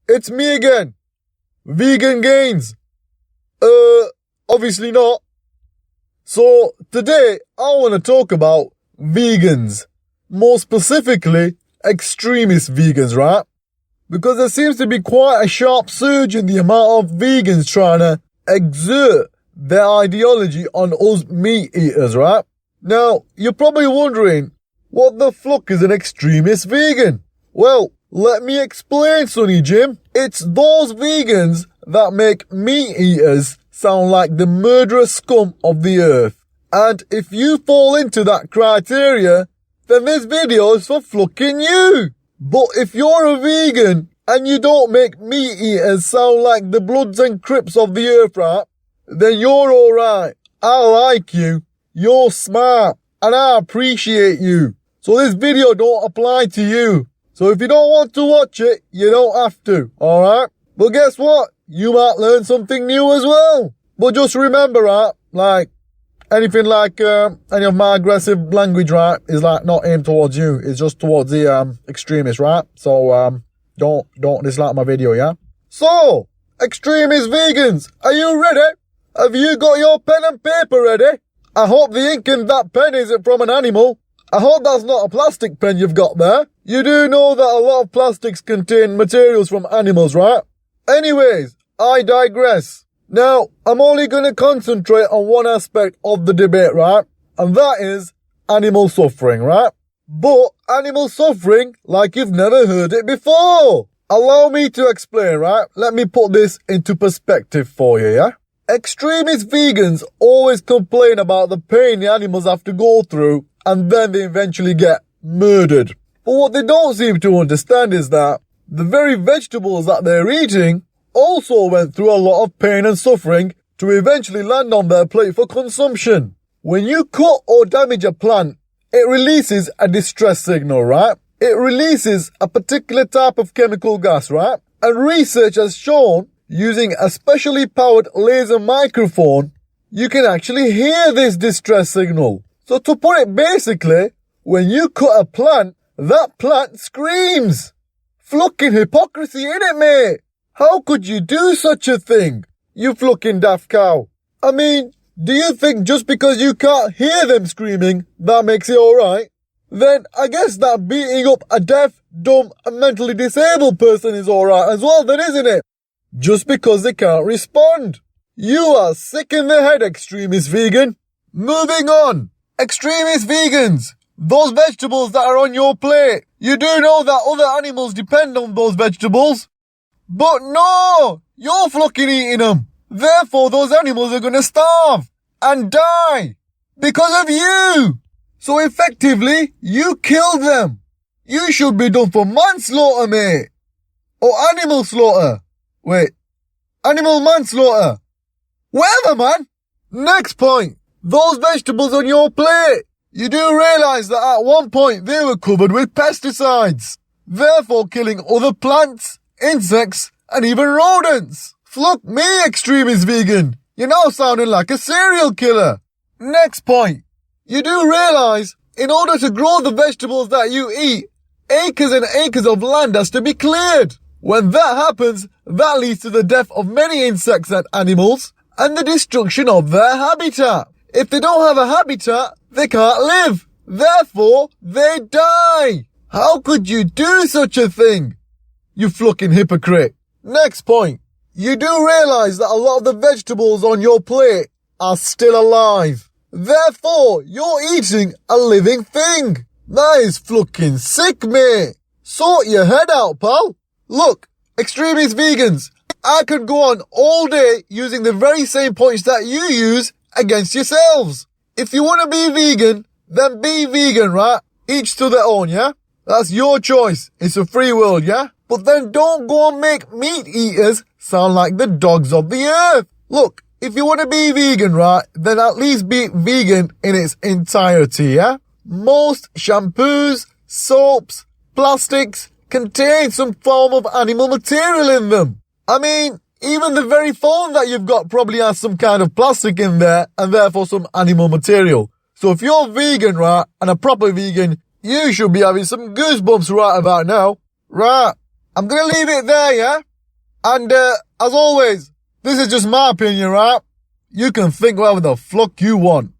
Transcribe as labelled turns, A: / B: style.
A: it's me again. Vegan Gains. Obviously not. So, today, I want to talk about vegans. More specifically, extremist vegans, right? Because there seems to be quite a sharp surge in the amount of vegans trying to exert their ideology on us meat eaters, right? Now, you're probably wondering, what the fuck is an extremist vegan? Well, let me explain, Sonny Jim. It's those vegans that make meat eaters sound like the murderous scum of the earth. And if you fall into that criteria, then this video is for fucking you. But if you're a vegan and you don't make meat eaters sound like the Bloods and Crips of the earth, right? Then you're alright. I like you. You're smart. And I appreciate you. So this video don't apply to you. So if you don't want to watch it, you don't have to. Alright? But guess what? You might learn something new as well. But just remember, right? Like, anything like, any of my aggressive language, right, is like not aimed towards you. It's just towards the, extremists, right? So, don't dislike my video, yeah? So, extremist vegans, are you ready? Have you got your pen and paper ready? I hope the ink in that pen isn't from an animal. I hope that's not a plastic pen you've got there. You do know that a lot of plastics contain materials from animals, right? Anyways, I digress. Now, I'm only going to concentrate on one aspect of the debate, right? And that is animal suffering, right? But animal suffering like you've never heard it before. Allow me to explain, right? Let me put this into perspective for you, yeah? Extremist vegans always complain about the pain the animals have to go through and then they eventually get murdered. But what they don't seem to understand is that the very vegetables that they're eating also went through a lot of pain and suffering to eventually land on their plate for consumption. When you cut or damage a plant, it releases a distress signal, right? It releases a particular type of chemical gas, right? And research has shown, using a specially powered laser microphone, you can actually hear this distress signal. So to put it basically, when you cut a plant, that plant screams. Fucking hypocrisy, innit, mate? How could you do such a thing? You fucking daft cow. I mean, do you think just because you can't hear them screaming, that makes it alright? Then I guess that beating up a deaf, dumb, and mentally disabled person is alright as well then, isn't it? Just because they can't respond. You are sick in the head, extremist vegan. Moving on. Extremist vegans. Those vegetables that are on your plate. You do know that other animals depend on those vegetables. But no! You're fucking eating them. Therefore, those animals are gonna starve and die because of you. So effectively, you killed them. You should be done for manslaughter, mate. Or animal slaughter. Wait. Animal manslaughter. Whatever, man. Next point. Those vegetables on your plate. You do realise that at one point they were covered with pesticides. Therefore killing other plants, insects, and even rodents. Fuck me, extremist vegan. You're now sounding like a serial killer. Next point. You do realise, in order to grow the vegetables that you eat, acres and acres of land has to be cleared. When that happens, that leads to the death of many insects and animals, and the destruction of their habitat. If they don't have a habitat, they can't live. Therefore, they die. How could you do such a thing? You fucking hypocrite. Next point. You do realise that a lot of the vegetables on your plate are still alive. Therefore, you're eating a living thing. That is fucking sick, mate. Sort your head out, pal. Look, extremist vegans, I could go on all day using the very same points that you use against yourselves. If you want to be vegan, then be vegan, right? Each to their own, yeah? That's your choice. It's a free world, yeah? But then don't go and make meat eaters sound like the dogs of the earth. Look, if you want to be vegan, right, then at least be vegan in its entirety, yeah? Most shampoos, soaps, plastics contain some form of animal material in them. I mean, even the very phone that you've got probably has some kind of plastic in there and therefore some animal material. So if you're vegan, right, and a proper vegan, you should be having some goosebumps right about now. Right, I'm gonna leave it there, yeah? And, as always, this is just my opinion, right? You can think whatever the fuck you want.